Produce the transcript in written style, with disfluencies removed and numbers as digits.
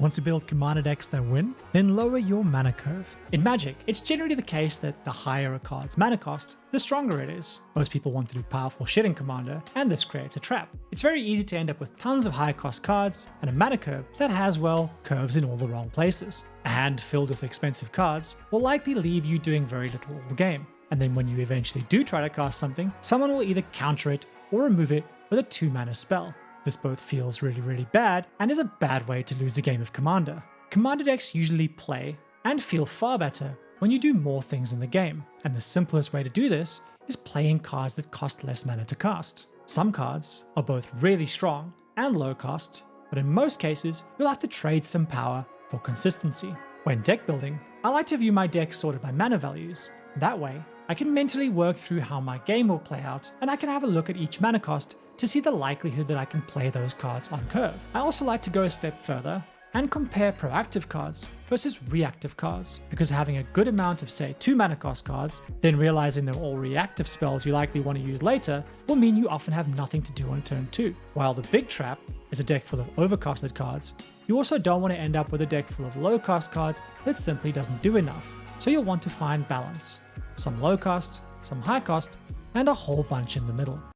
Want to build commander decks that win? Then lower your mana curve. In Magic, it's generally the case that the higher a card's mana cost, the stronger it is. Most people want to do powerful shit in Commander, and this creates a trap. It's very easy to end up with tons of high cost cards and a mana curve that has, well, curves in all the wrong places. A hand filled with expensive cards will likely leave you doing very little all game. And then when you eventually do try to cast something, someone will either counter it or remove it with a 2-mana spell. This both feels really bad and is a bad way to lose a game of Commander. Commander decks usually play and feel far better when you do more things in the game, and the simplest way to do this is playing cards that cost less mana to cast. Some cards are both really strong and low cost, but in most cases you'll have to trade some power for consistency. When deck building, I like to view my deck sorted by mana values. That way, I can mentally work through how my game will play out, and I can have a look at each mana cost to see the likelihood that I can play those cards on curve. I also like to go a step further and compare proactive cards versus reactive cards, because having a good amount of, say, 2 mana cost cards, then realizing they're all reactive spells you likely want to use later, will mean you often have nothing to do on turn 2. While the big trap is a deck full of overcosted cards, you also don't want to end up with a deck full of low cost cards that simply doesn't do enough. So you'll want to find balance. Some low cost, some high cost, and a whole bunch in the middle.